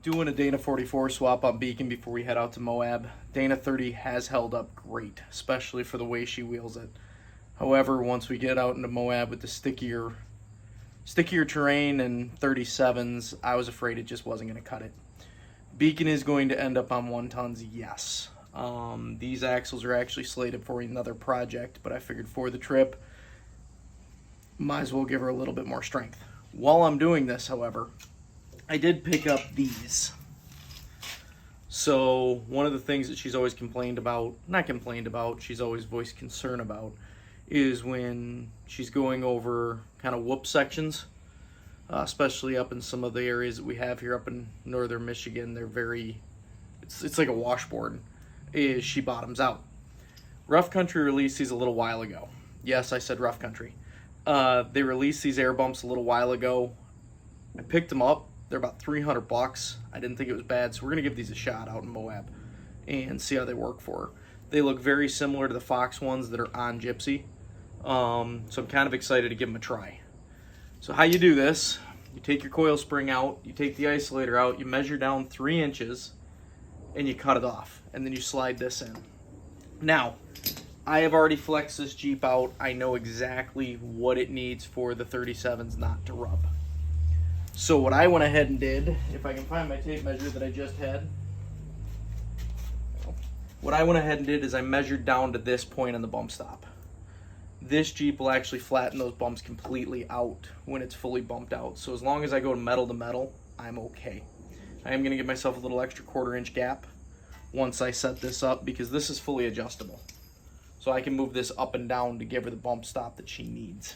doing a Dana 44 swap on Beacon before we head out to Moab. Dana 30 has held up great, especially for the way she wheels it. However, once we get out into Moab with the stickier terrain and 37s, I was afraid it just wasn't going to cut it. Beacon is going to end up on 1 tons, yes. These axles are actually slated for another project, but I figured for the trip, might as well give her a little bit more strength. While I'm doing this, however, I did pick up these. So one of the things that she's always she's always voiced concern about is when she's going over kind of whoop sections, especially up in some of the areas that we have here up in northern Michigan. They're it's like a washboard, is she bottoms out. Rough Country released these a little while ago. Yes, I said Rough Country. They released these air bumps a little while ago. I picked them up. They're about $300. I didn't think it was bad, so we're going to give these a shot out in Moab and see how they work for her. They look very similar to the Fox ones that are on Gypsy, so I'm kind of excited to give them a try. So how you do this, you take your coil spring out, you take the isolator out, you measure down 3 inches, and you cut it off, and then you slide this in. Now, I have already flexed this Jeep out. I know exactly what it needs for the 37s not to rub. So what I went ahead and did, if I can find my tape measure that I just had, what I went ahead and did is I measured down to this point on the bump stop. This Jeep will actually flatten those bumps completely out when it's fully bumped out. So as long as I go metal to metal, I'm okay. I am going to give myself a little extra 1/4 inch gap once I set this up, because this is fully adjustable. So I can move this up and down to give her the bump stop that she needs.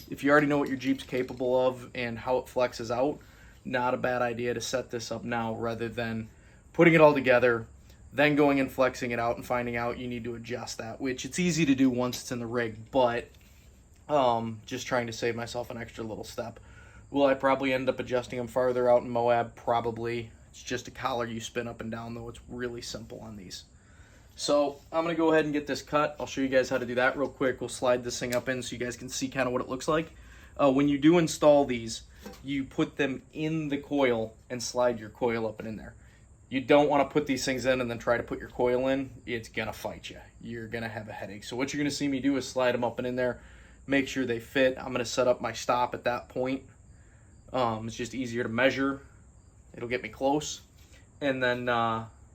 If you already know what your Jeep's capable of and how it flexes out, not a bad idea to set this up now rather than putting it all together, then going and flexing it out and finding out you need to adjust that, which it's easy to do once it's in the rig, but just trying to save myself an extra little step. Will I probably end up adjusting them farther out in Moab? Probably. It's just a collar you spin up and down, though. It's really simple on these. So I'm going to go ahead and get this cut. I'll show you guys how to do that real quick. We'll slide this thing up in so you guys can see kind of what it looks like. When you do install these, you put them in the coil and slide your coil up and in there. You don't want to put these things in and then try to put your coil in. It's going to fight you. You're going to have a headache. So what you're going to see me do is slide them up and in there, make sure they fit. I'm going to set up my stop at that point. It's just easier to measure. It'll get me close. And then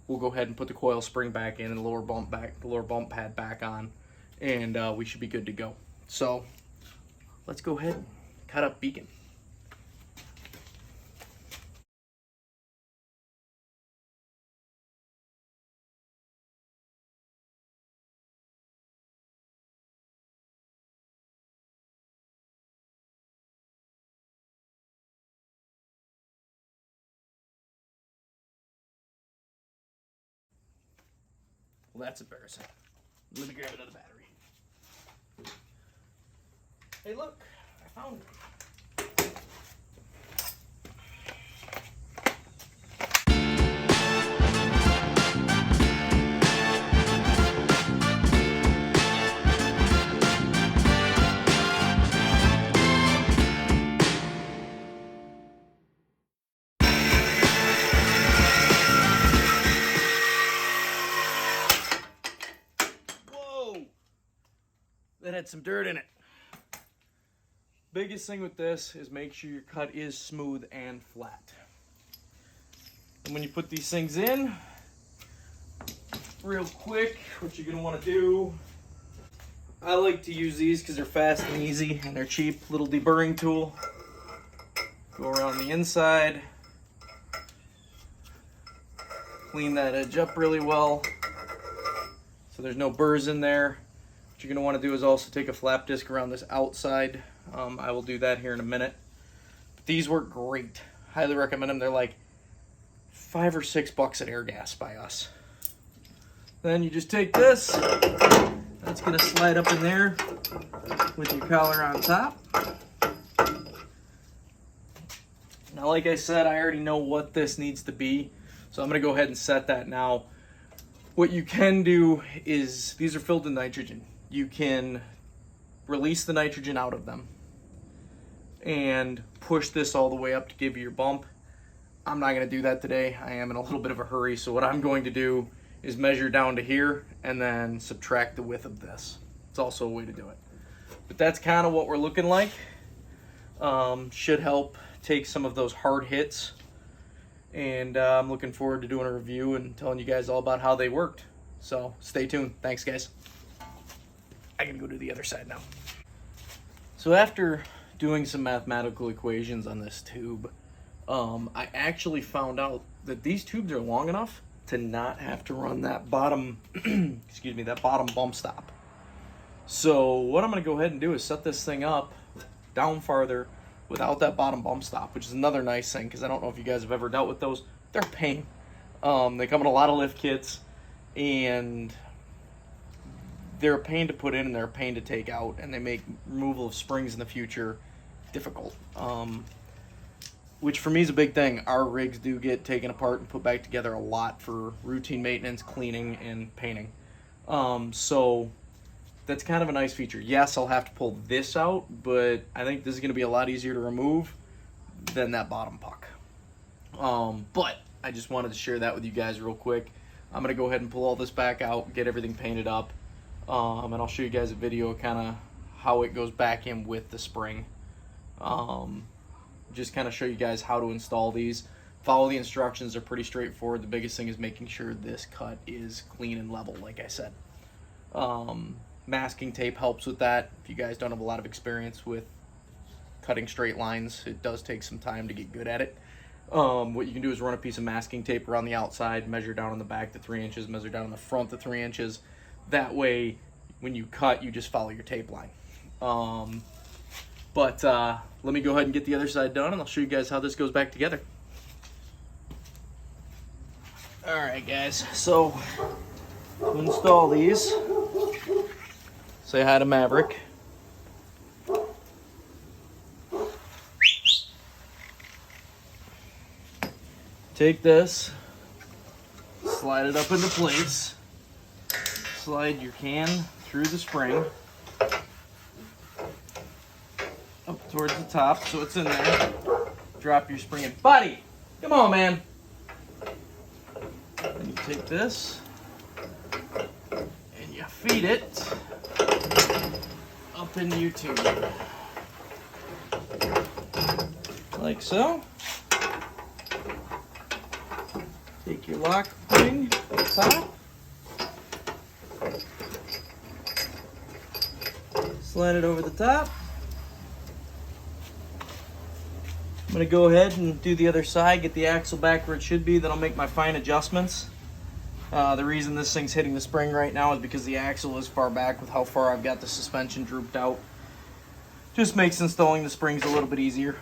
we'll go ahead and put the coil spring back in and the lower bump pad back on, and we should be good to go. So let's go ahead and cut up Beacon. Well, that's embarrassing. Let me grab another battery. Hey, look, I found it. That had some dirt in it. Biggest thing with this is make sure your cut is smooth and flat. And when you put these things in, real quick, what you're gonna want to do, I like to use these because they're fast and easy and they're cheap. Little deburring tool. Go around the inside, clean that edge up really well so there's no burrs in there. What you're going to want to do is also take a flap disc around this outside. I will do that here in a minute. But these work great. Highly recommend them. They're like $5 or $6 at Airgas by us. Then you just take this. That's going to slide up in there with your collar on top. Now, like I said, I already know what this needs to be, so I'm going to go ahead and set that now. What you can do is, these are filled with nitrogen. You can release the nitrogen out of them and push this all the way up to give you your bump. I'm not going to do that today. I am in a little bit of a hurry, so what I'm going to do is measure down to here and then subtract the width of this. It's also a way to do it. But that's kind of what we're looking like. Should help take some of those hard hits. And I'm looking forward to doing a review and telling you guys all about how they worked. So stay tuned. Thanks, guys. I gotta go to the other side now. So after doing some mathematical equations on this tube, I actually found out that these tubes are long enough to not have to run that bottom, excuse me, that bottom bump stop. So what I'm gonna go ahead and do is set this thing up down farther without that bottom bump stop, which is another nice thing, because I don't know if you guys have ever dealt with those. They're a pain. They come in a lot of lift kits, and they're a pain to put in and they're a pain to take out, and they make removal of springs in the future difficult. Which for me is a big thing. Our rigs do get taken apart and put back together a lot for routine maintenance, cleaning, and painting. So that's kind of a nice feature. Yes, I'll have to pull this out, but I think this is going to be a lot easier to remove than that bottom puck. But I just wanted to share that with you guys real quick. I'm going to go ahead and pull all this back out, get everything painted up, and I'll show you guys a video of kind of how it goes back in with the spring. Just kind of show you guys how to install these. Follow the instructions, they're pretty straightforward. The biggest thing is making sure this cut is clean and level, like I said. Masking tape helps with that. If you guys don't have a lot of experience with cutting straight lines, it does take some time to get good at it. What you can do is run a piece of masking tape around the outside, measure down on the back to 3 inches, measure down on the front to 3 inches. That way, when you cut, you just follow your tape line. But let me go ahead and get the other side done, and I'll show you guys how this goes back together. Alright guys, so to install these, say hi to Maverick. Take this, slide it up into place, slide your can through the spring, up towards the top so it's in there, drop your spring in. Buddy, come on man. Then you take this and you feed it up into your tube, like so. Take your lock ring at the top, slide it over the top. I'm going to go ahead and do the other side, get the axle back where it should be, then I'll make my fine adjustments. The reason this thing's hitting the spring right now is because the axle is far back with how far I've got the suspension drooped out. Just makes installing the springs a little bit easier.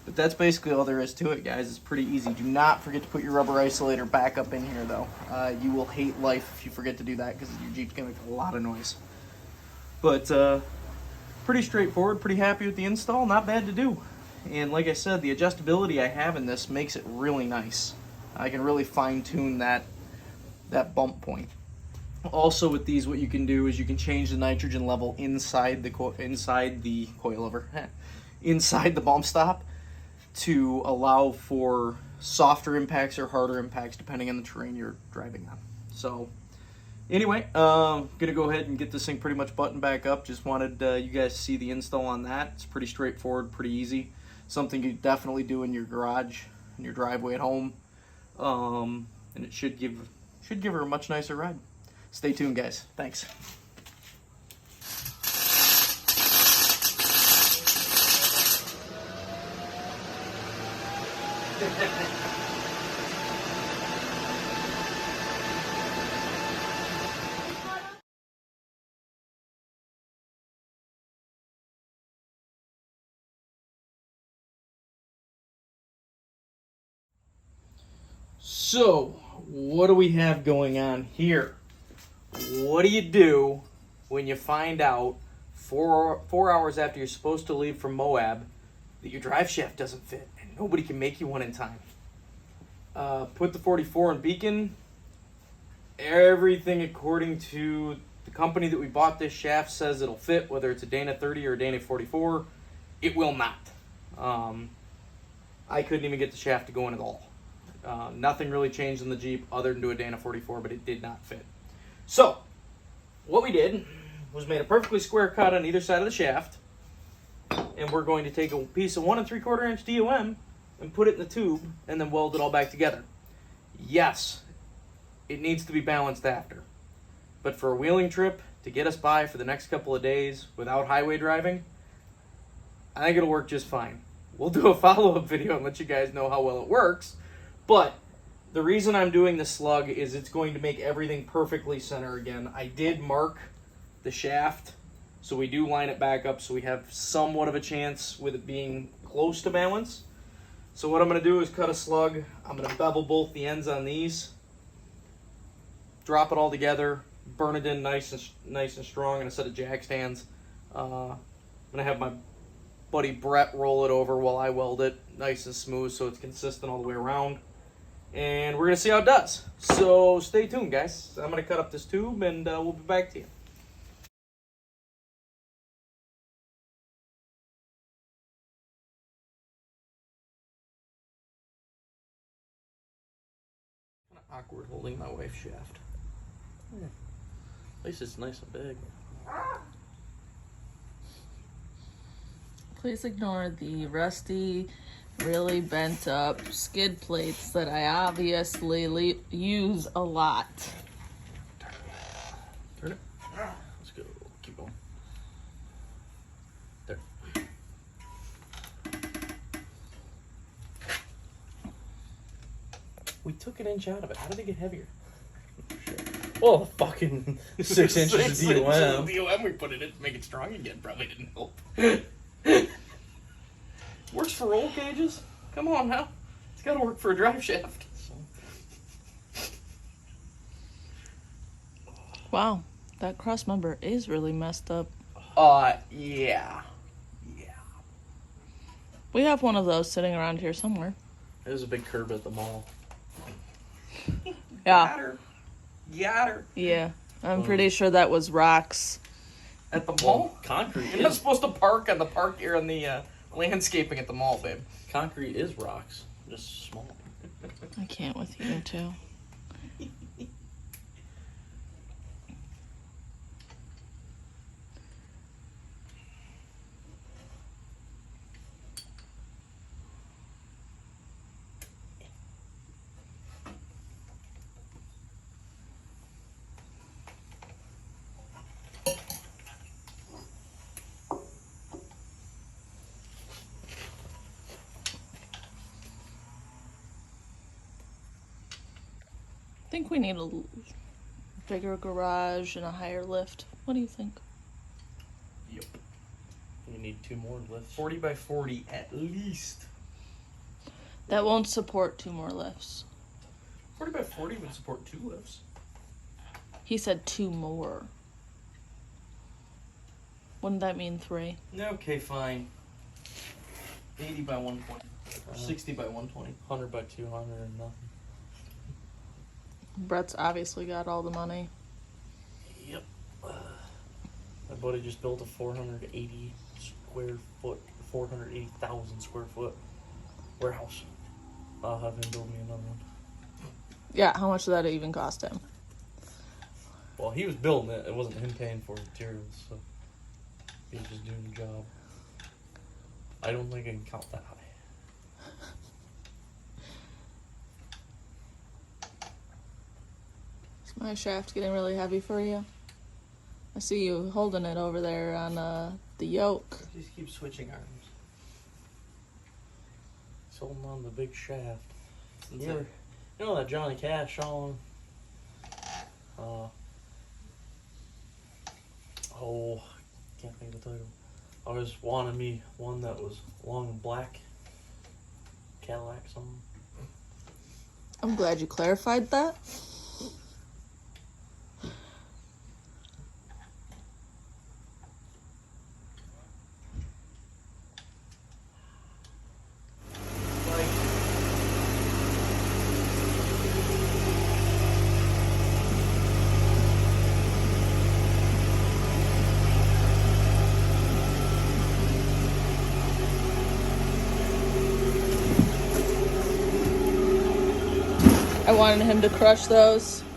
But that's basically all there is to it, guys. It's pretty easy. Do not forget to put your rubber isolator back up in here, though. You will hate life if you forget to do that, because your Jeep's going to make a lot of noise. But pretty straightforward, pretty happy with the install. Not bad to do. And like I said, the adjustability I have in this makes it really nice. I can really fine-tune that bump point. Also with these, what you can do is you can change the nitrogen level inside the coilover, inside the bump stop, to allow for softer impacts or harder impacts depending on the terrain you're driving on. So anyway, gonna go ahead and get this thing pretty much buttoned back up. Just wanted you guys to see the install on that. It's pretty straightforward, pretty easy. Something you definitely do in your garage, in your driveway at home, and it should give her a much nicer ride. Stay tuned, guys. Thanks. So, what do we have going on here? What do you do when you find out 4 hours after you're supposed to leave from Moab that your drive shaft doesn't fit and nobody can make you one in time? Put the 44 in Beacon. Everything according to the company that we bought this shaft says it'll fit, whether it's a Dana 30 or a Dana 44. It will not. I couldn't even get the shaft to go in at all. Nothing really changed in the Jeep other than do a Dana 44, but it did not fit. So, what we did was made a perfectly square cut on either side of the shaft, and we're going to take a piece of 1 3/4 inch DOM and put it in the tube and then weld it all back together. Yes, it needs to be balanced after, but for a wheeling trip to get us by for the next couple of days without highway driving, I think it'll work just fine. We'll do a follow-up video and let you guys know how well it works, but the reason I'm doing the slug is it's going to make everything perfectly center again. I did mark the shaft, so we do line it back up so we have somewhat of a chance with it being close to balance. So what I'm going to do is cut a slug. I'm going to bevel both the ends on these, drop it all together, burn it in nice and strong in a set of jack stands. I'm going to have my buddy Brett roll it over while I weld it nice and smooth so it's consistent all the way around. And we're going to see how it does. So stay tuned, guys. I'm going to cut up this tube and we'll be back to you. Kind of awkward holding my wife's shaft. Yeah. At least it's nice and big. Please ignore the rusty, really bent up skid plates that I obviously use a lot. Turn it. Let's go. Keep going. There. We took an inch out of it. How did it get heavier? Well, fucking 6 inches of DOM. DOM we put it in to make it strong again probably didn't help. Works for roll cages. Come on now. It's got to work for a drive shaft. Wow, that cross member is really messed up. Yeah. We have one of those sitting around here somewhere. There's a big curb at the mall. Yeah. Got her. Yeah, I'm pretty sure that was rocks. At the mall? Concrete You're not is, supposed to park on the landscaping at the mall, babe. concrete is rocks, just small. I can't with you too. I think we need a bigger garage and a higher lift. What do you think? Yep. You need 2 more lifts. 40 by 40 at least. That won't support 2 more lifts. 40 by 40 would support 2 lifts. He said 2 more. Wouldn't that mean 3? Okay, fine. 80 by 120. 60 by 120. 100 by 200 and nothing. Brett's obviously got all the money. Yep. My buddy just built a 480,000 square foot warehouse. I'll have him build me another one. Yeah, how much did that even cost him? Well, he was building it. It wasn't him paying for materials, so he was just doing the job. I don't think I can count that high. Is my shaft getting really heavy for you? I see you holding it over there on the yoke. Just keep switching arms. He's holding on to the big shaft. That's You know that Johnny Cash song? Can't think of the title. I was wanting me one that was long and black. Cadillac song. I'm glad you clarified that. I wanted him to crush those.